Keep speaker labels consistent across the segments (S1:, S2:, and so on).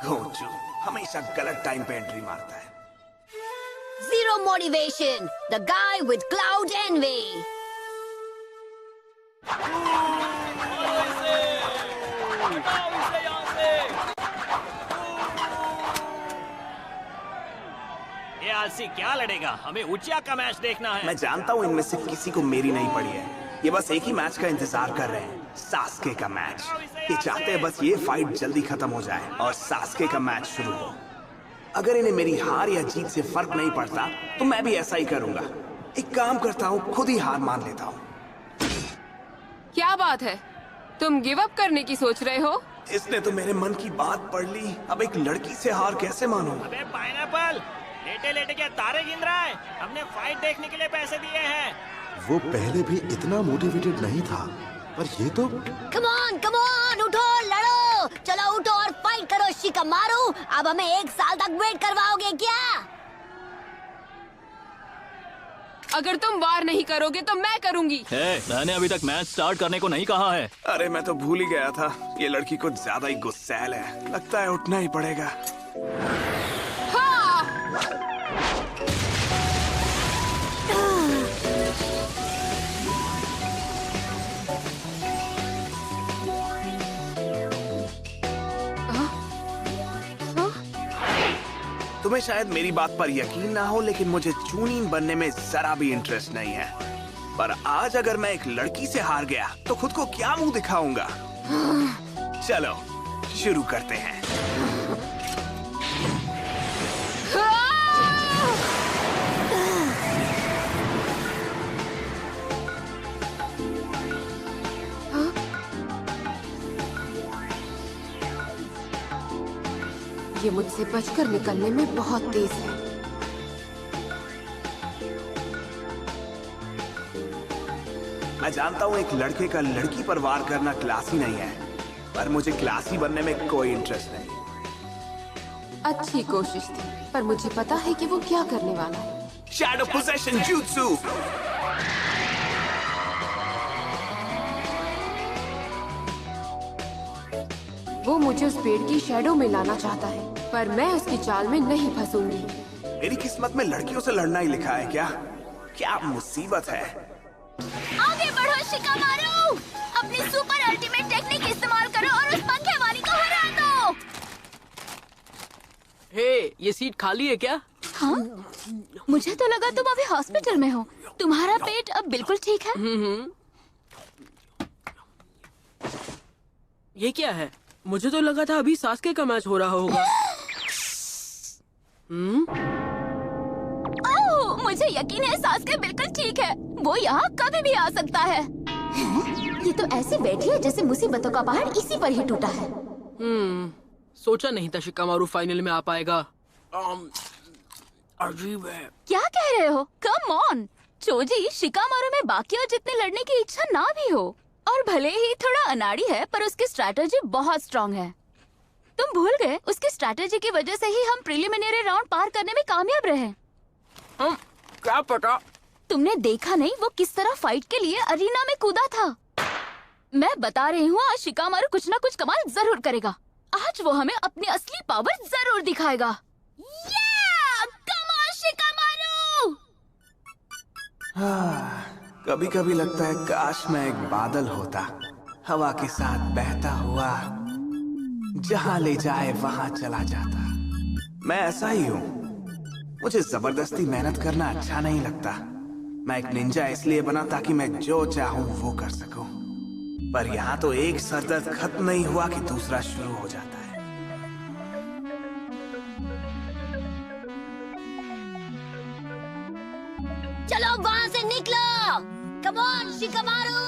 S1: गोचू हमेशा गलत टाइम पे एंट्री मारता है।
S2: Zero motivation. The guy with cloud envy.
S3: ये आलसी क्या लड़ेगा? हमें उचिया का मैच देखना है।
S1: मैं जानता हूँ इनमें से किसी को मेरी नहीं पड़ी है। ये बस एक ही मैच का इंतजार कर रहे हैं, सास्के का मैच। ये चाहते हैं बस ये फाइट जल्दी खत्म हो जाए और सास्के का मैच शुरू हो। अगर इन्हें मेरी हार या जीत से फर्क नहीं पड़ता तो मैं भी ऐसा ही करूंगा। एक काम करता हूँ, खुद ही हार मान लेता हूँ।
S4: क्या बात है, तुम गिव अप करने की सोच रहे हो?
S1: इसने तो मेरे मन की बात पढ़ ली। अब एक लड़की से हार कैसे मानूं?
S3: अबे पाइनएप्पल, लेटे लेटे क्या तारे गिन रहा है? हमने फाइट देखने के लिए पैसे दिए हैं।
S5: वो पहले भी इतना मोटिवेटेड नहीं था, पर ये तो
S2: Come on, उठो, लड़ो, चलो उठो और फाइट करो शिकामारू। अब हमें 1 साल तक वेट करवाओगे क्या?
S4: अगर तुम वार नहीं करोगे तो मैं करूंगी।
S6: मैंने अभी तक मैच स्टार्ट करने को नहीं कहा है।
S1: अरे मैं तो भूल ही गया था, ये लड़की कुछ ज्यादा ही गुस्सैल है। लगता है उठना ही पड़ेगा।
S4: हाँ!
S1: तुम्हें शायद मेरी बात पर यकीन ना हो, लेकिन मुझे चूनीन बनने में जरा भी इंटरेस्ट नहीं है। पर आज अगर मैं एक लड़की से हार गया तो खुद को क्या मुंह दिखाऊंगा? चलो शुरू करते हैं।
S4: ये मुझसे बचकर निकलने में बहुत तेज है।
S1: मैं जानता हूँ एक लड़के का लड़की पर वार करना क्लासी नहीं है, पर मुझे क्लासी बनने में कोई इंटरेस्ट नहीं।
S4: अच्छी कोशिश थी, पर मुझे पता है कि वो क्या करने वाला है।
S1: Shadow possession jutsu।
S4: वो मुझे उस पेड़ की शैडो में लाना चाहता है, पर मैं उसकी चाल में नहीं फंसूंगी।
S1: मेरी किस्मत में लड़कियों से लड़ना ही लिखा है क्या? क्या मुसीबत है।
S2: आगे बढ़ो शिकामारू, अपनी सुपर अल्टीमेट टेक्निक इस्तेमाल करो और उस पंखे वाली को हरा दो।
S7: ये सीट खाली है क्या?
S2: हाँ? मुझे तो लगा तुम अभी हॉस्पिटल में हो। तुम्हारा पेट अब बिल्कुल ठीक है?
S7: ये क्या है? मुझे तो लगा था अभी सास्के का मैच हो रहा होगा।
S2: ओह, मुझे यकीन है सास्के बिल्कुल ठीक है। वो यहाँ कभी भी आ सकता है। ये तो ऐसी बैठी है जैसे मुसीबतों का पहाड़ इसी पर ही टूटा है।
S7: सोचा नहीं था शिकामारू फाइनल में आ पाएगा। अजीब है।
S2: क्या कह रहे हो? कम ऑन चोजी, शिकामारू में बाकियों जितने लड़ने की इच्छा ना भी हो, और भले ही थोड़ा अनाड़ी है, पर उसकी स्ट्रैटेजी बहुत स्ट्रांग है। तुम भूल गए, उसकी स्ट्रैटेजी की वजह से ही हम प्रिलिमिनरी राउंड पार करने में कामयाब रहे।
S7: क्या पता?
S2: तुमने देखा नहीं वो किस तरह फाइट के लिए अरीना में कूदा था? मैं बता रही हूँ, आज शिकामारू कुछ ना कुछ कमाल जरूर करेगा। आज वो हमें अपनी असली पावर जरूर दिखाएगा। Come on Shikamaru!
S1: कभी कभी लगता है काश मैं एक बादल होता, हवा के साथ बहता हुआ, जहां ले जाए वहां चला जाता। मैं ऐसा ही हूँ। मुझे जबरदस्ती मेहनत करना अच्छा नहीं लगता। मैं एक निंजा इसलिए बना ताकि मैं जो चाहूँ वो कर सकूं। पर यहाँ तो एक सरदर्द खत्म नहीं हुआ कि दूसरा शुरू हो जाता है।
S2: चलो वहाँ से निकलो। Come on Shikamaru!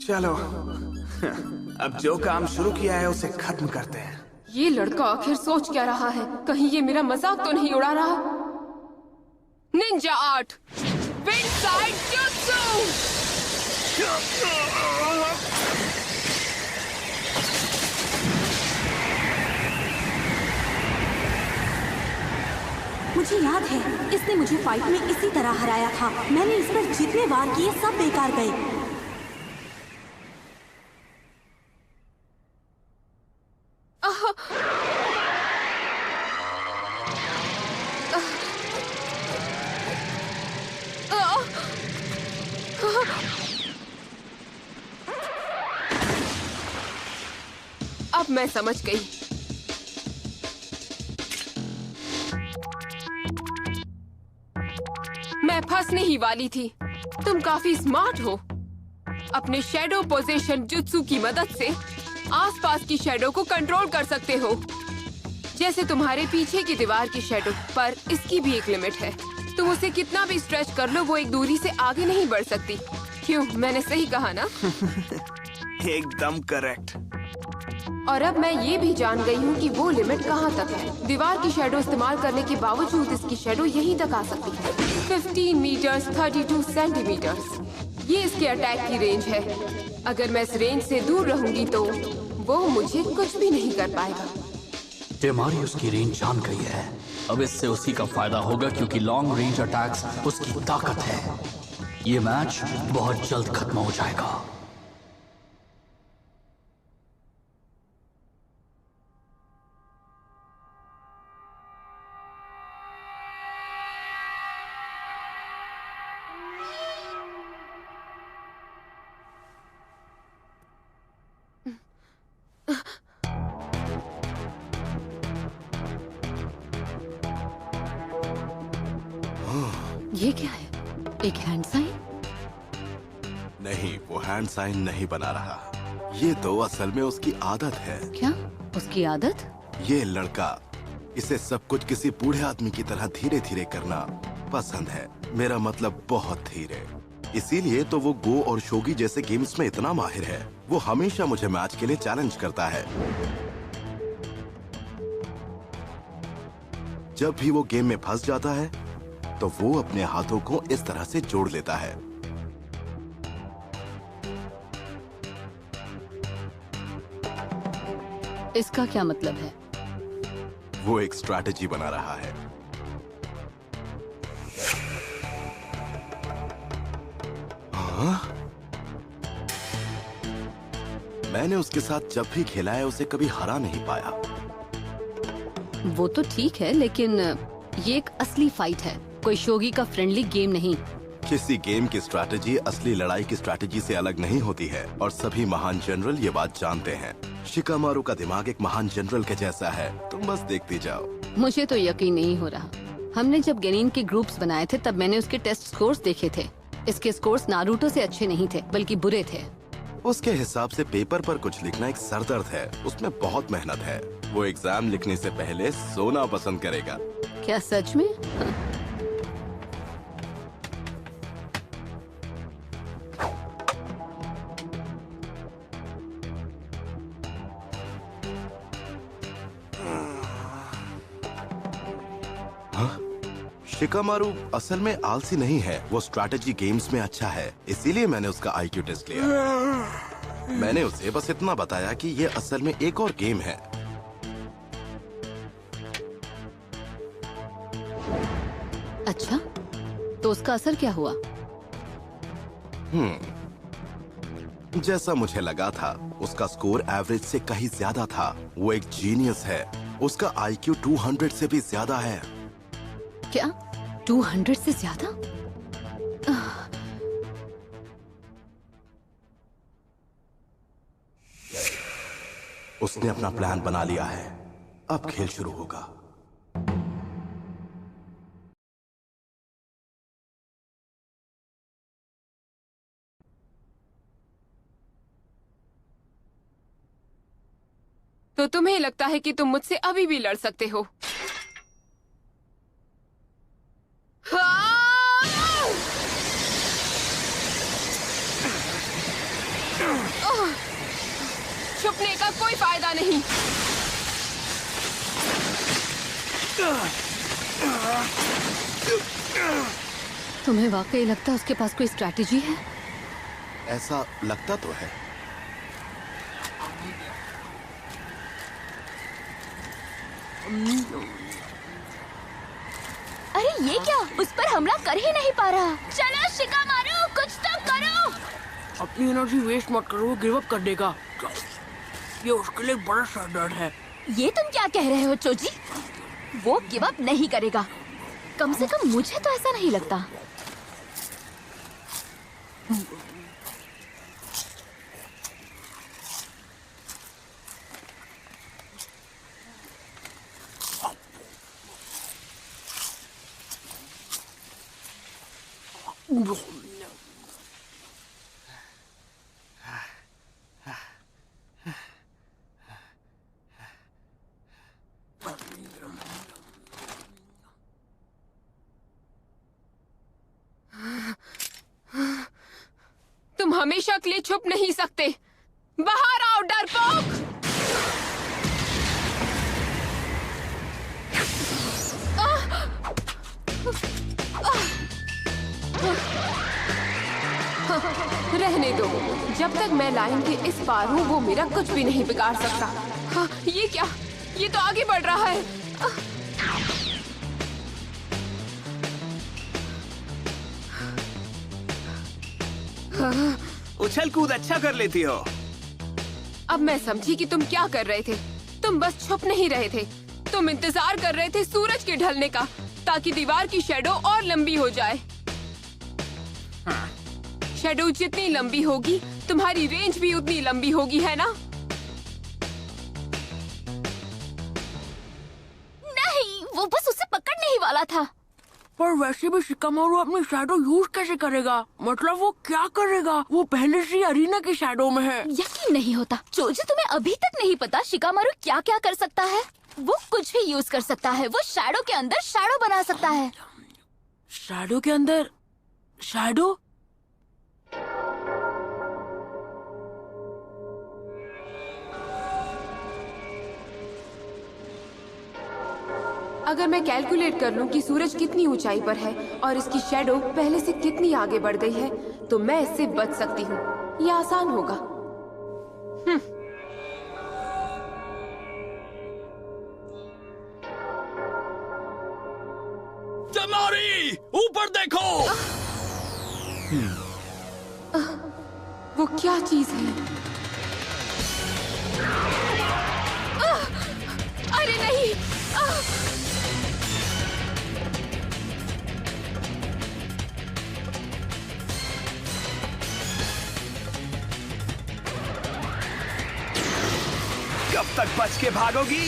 S1: चलो अब जो काम शुरू किया है उसे खत्म करते हैं।
S4: ये लड़का आखिर सोच क्या रहा है? कहीं ये मेरा मजाक तो नहीं उड़ा रहा? Ninja art, wind side jutsu!
S8: मुझे याद है, इसने मुझे फाइट में इसी तरह हराया था। मैंने इस पर जितने वार किए सब बेकार गए।
S4: मैं समझ गई। मैं फंसने ही वाली थी। तुम काफी स्मार्ट हो। अपने शैडो पोजीशन जुत्सु की मदद से आसपास की शैडो को कंट्रोल कर सकते हो, जैसे तुम्हारे पीछे की दीवार की शैडो। पर इसकी भी एक लिमिट है। तुम उसे कितना भी स्ट्रेच कर लो, वो एक दूरी से आगे नहीं बढ़ सकती। क्यों, मैंने सही कहा ना?
S1: एकदम करेक्ट।
S4: और अब मैं ये भी जान गई हूँ कि वो लिमिट कहाँ तक है। दीवार की शैडो इस्तेमाल करने के बावजूद इसकी शैडो यहीं तक आ सकती है। 15 मीटर्स 32 सेंटीमीटर्स ये इसके अटैक की रेंज है। अगर मैं इस रेंज से दूर रहूंगी तो वो मुझे कुछ भी नहीं कर पाएगा।
S6: टेमारी उसकी रेंज जान गई है। अब इससे उसी का फायदा होगा क्योंकि लॉन्ग रेंज अटैक्स उसकी ताकत है। ये मैच बहुत जल्द खत्म हो जाएगा।
S9: ये क्या है? एक हैंड साइन?
S5: नहीं, वो हैंड साइन नहीं बना रहा। ये तो असल में उसकी आदत है।
S9: क्या उसकी आदत?
S5: ये लड़का, इसे सब कुछ किसी बूढ़े आदमी की तरह धीरे धीरे करना पसंद है। मेरा मतलब बहुत धीरे। इसीलिए तो वो गो और शोगी जैसे गेम्स में इतना माहिर है। वो हमेशा मुझे मैच के लिए चैलेंज करता है। जब भी वो गेम में फंस जाता है तो वो अपने हाथों को इस तरह से जोड़ लेता है।
S9: इसका क्या मतलब है?
S5: वो एक स्ट्रैटेजी बना रहा है। हाँ? मैंने उसके साथ जब भी खेला है उसे कभी हरा नहीं पाया।
S9: वो तो ठीक है, लेकिन ये एक असली फाइट है, कोई शोगी का फ्रेंडली गेम नहीं।
S5: किसी गेम की स्ट्रैटेजी असली लड़ाई की स्ट्रैटेजी से अलग नहीं होती है और सभी महान जनरल ये बात जानते हैं। शिकामारू का दिमाग एक महान जनरल के जैसा है। तुम बस देखती जाओ।
S9: मुझे तो यकीन नहीं हो रहा। हमने जब गेनिन के ग्रुप्स बनाए थे तब मैंने उसके टेस्ट स्कोर्स देखे थे। इसके स्कोर्स नारुतो से अच्छे नहीं थे, बल्कि बुरे थे।
S5: उसके हिसाब से पेपर पर कुछ लिखना एक सरदर्द है। उसमें बहुत मेहनत है। वो एग्जाम लिखने से पहले सोना पसंद करेगा।
S9: क्या सच में?
S5: शिकामारू असल में आलसी नहीं है। वो स्ट्रैटेजी गेम्स में अच्छा है, इसीलिए मैंने उसका आईक्यू टेस्ट लिया। मैंने उसे बस इतना बताया कि ये असल में एक और गेम है।
S9: अच्छा, तो उसका असर क्या हुआ?
S5: जैसा मुझे लगा था, उसका स्कोर एवरेज से कहीं ज्यादा था। वो एक जीनियस है। उसका आईक्यू 200 से भी ज्यादा है।
S9: क्या 200 से ज्यादा?
S5: उसने अपना प्लान बना लिया है। अब खेल शुरू होगा।
S4: तो तुम्हें लगता है कि तुम मुझसे अभी भी लड़ सकते हो? छुपने का कोई फायदा नहीं।
S9: तुम्हें वाकई लगता है उसके पास कोई स्ट्रैटेजी है?
S5: ऐसा लगता तो है।
S2: अरे ये क्या? उस पर हमला कर ही नहीं पा रहा। चलो शिकामारू, कुछ तो करो।
S7: अपनी एनर्जी वेस्ट मत करो, वो गिव अप कर देगा। ये उसके लिए बड़ा सर दर्द है।
S2: ये तुम क्या कह रहे हो चोजी? वो गिव अप नहीं करेगा। कम से कम मुझे तो ऐसा नहीं लगता।
S4: तुम हमेशा के लिए छुप नहीं सकते। बाहर आओ डरपोक। रहने दो, जब तक मैं लाइन के इस पार हूँ वो मेरा कुछ भी नहीं बिगाड़ सकता। हाँ, ये क्या? ये तो आगे बढ़ रहा है।
S1: उछल कूद अच्छा कर लेती हो।
S4: अब मैं समझी कि तुम क्या कर रहे थे। तुम बस छुप नहीं रहे थे, तुम इंतजार कर रहे थे सूरज के ढलने का, ताकि दीवार की शैडो और लंबी हो जाए। शैडो जितनी लंबी होगी तुम्हारी रेंज भी उतनी लंबी होगी, है ना?
S2: नहीं, वो बस उसे पकड़ने ही वाला था।
S7: पर वैसे भी शिकामारू अपनी शैडो यूज कैसे करेगा? मतलब वो क्या करेगा? वो पहले से ही अरीना की शैडो में है।
S2: यकीन नहीं होता चोजी, तुम्हें अभी तक नहीं पता शिकामारू क्या क्या कर सकता है। वो कुछ भी यूज कर सकता है। वो शैडो के अंदर शैडो बना सकता है।
S7: शैडो के अंदर शैडो?
S4: अगर मैं कैलकुलेट कर लूं कि सूरज कितनी ऊंचाई पर है और इसकी शैडो पहले से कितनी आगे बढ़ गई है, तो मैं इससे बच सकती हूँ। ये आसान होगा।
S6: टेमारी, ऊपर देखो।
S4: वो क्या चीज है? अरे नहीं!
S1: कब तक बच के भागोगी?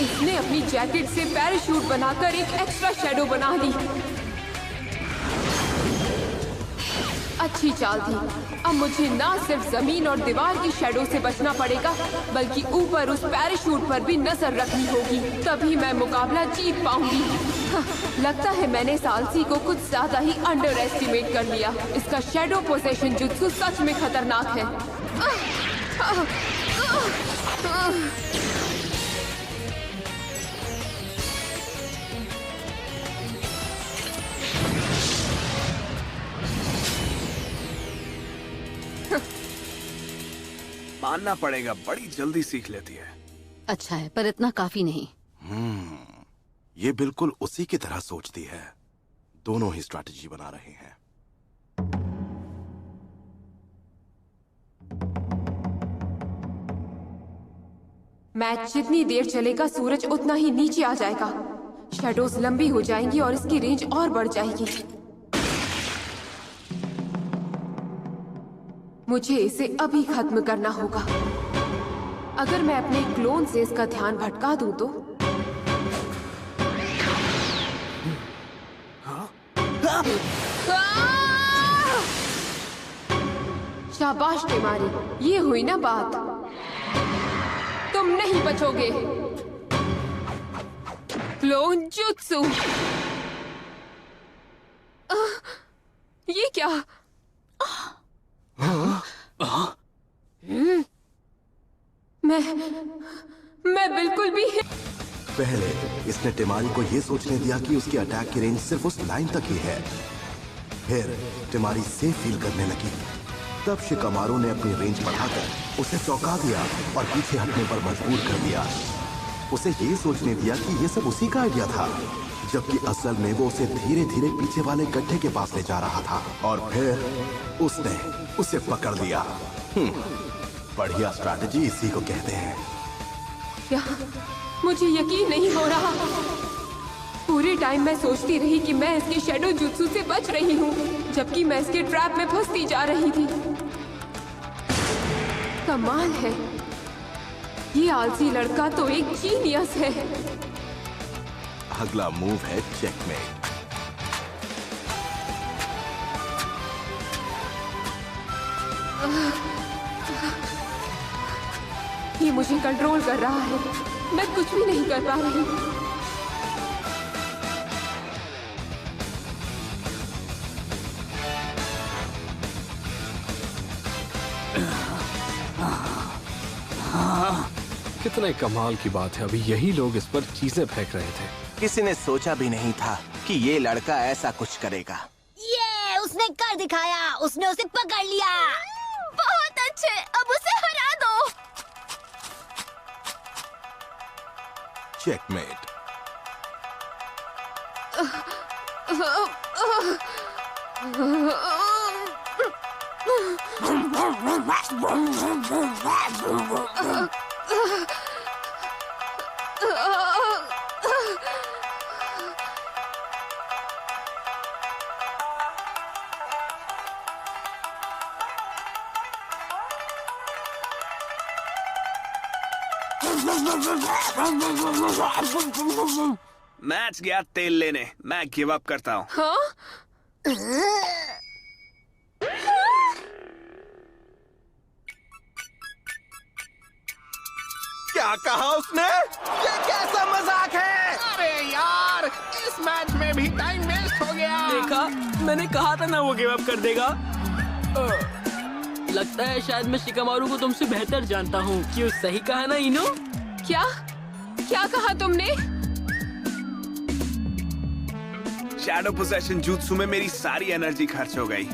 S4: इसने अपनी जैकेट से पैराशूट बनाकर एक एक्स्ट्रा शैडो बना ली। अच्छी चाल थी। अब मुझे ना सिर्फ जमीन और दीवार की शैडो से बचना पड़ेगा, बल्कि ऊपर उस पैराशूट पर भी नजर रखनी होगी। तभी मैं मुकाबला जीत पाऊंगी। लगता है मैंने सालसी को कुछ ज्यादा ही अंडर एस्टिमेट कर लिया। इसका शैडो पोसेशन जुत्सु सच में खतरनाक है।
S1: मानना पड़ेगा, बड़ी जल्दी सीख लेती है।
S9: अच्छा है, पर इतना काफी नहीं।
S5: ये बिल्कुल उसी की तरह सोचती है। दोनों ही स्ट्रैटेजी बना रहे हैं।
S4: मैच जितनी देर चलेगा सूरज उतना ही नीचे आ जाएगा। शैडोज लंबी हो जाएंगी और इसकी रेंज और बढ़ जाएगी। मुझे इसे अभी खत्म करना होगा। अगर मैं अपने क्लोन से इसका ध्यान भटका दूं तो शाबाश टेमारी, ये हुई ना बात। तुम नहीं बचोगे। Clone jutsu. ये क्या? मैं बिल्कुल भी।
S5: पहले इसने टेमारी को यह सोचने दिया कि उसकी अटैक की रेंज सिर्फ उस लाइन तक ही है। फिर टेमारी सेफ फील करने लगी। तब शिकामारू ने अपनी रेंज बढ़ाकर उसे चौंका दिया और पीछे हटने पर मजबूर कर दिया। उसे ये सोचने दिया कि ये सब उसी का आइडिया था, जबकि असल में वो उसे धीरे धीरे पीछे वाले गड्ढे के पास ले जा रहा था। और फिर उसने उसे पकड़ लिया। बढ़िया स्ट्रैटेजी इसी को कहते हैं।
S4: क्या? मुझे यकीन नहीं हो रहा। पूरे टाइम मैं सोचती रही कि मैं इसके शैडो जुत्सु से बच रही हूँ, जबकि मैं इसके ट्रैप में फंसती जा रही थी। कमाल है, ये आलसी लड़का तो एक जीनियस है।
S5: अगला मूव है चेकमेट।
S4: ये मुझे कंट्रोल कर रहा है, मैं कुछ भी नहीं कर पा रही।
S10: कितने कमाल की बात है, अभी यही लोग इस पर चीजें फेंक रहे थे।
S1: किसी ने सोचा भी नहीं था कि ये लड़का ऐसा कुछ करेगा।
S8: ये उसने कर दिखाया, उसने उसे पकड़ लिया।
S2: बहुत अच्छे, अब उसे हरा दो।
S5: चेकमेट।
S1: मैच गया तेल लेने, मैं गिव अप करता हूँ।
S4: हाँ?
S1: क्या कहा उसने? ये कैसा मजाक है?
S3: अरे यार, इस मैच में भी टाइम वेस्ट हो गया।
S7: देखा, मैंने कहा था ना वो गिव अप कर देगा। लगता है शायद मैं शिकामारू को तुमसे बेहतर जानता हूँ। क्यों, सही कहा ना इनो?
S4: क्या क्या कहा तुमने?
S1: शैडो पोजेशन jutsu में मेरी सारी एनर्जी खर्च हो गई।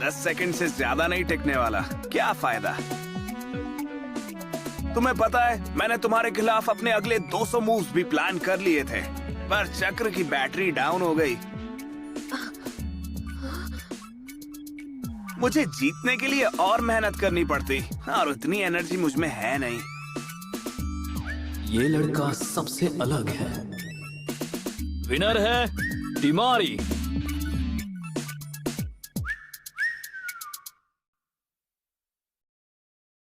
S1: 10 सेकंड से ज्यादा नहीं टिकने वाला, क्या फायदा। तुम्हें पता है, मैंने तुम्हारे खिलाफ अपने अगले 200 मूव्स भी प्लान कर लिए थे, पर चक्र की बैटरी डाउन हो गई। मुझे जीतने के लिए और मेहनत करनी पड़ती, और उतनी एनर्जी मुझ में है नहीं।
S6: ये लड़का सबसे अलग है। विनर है टिमारी।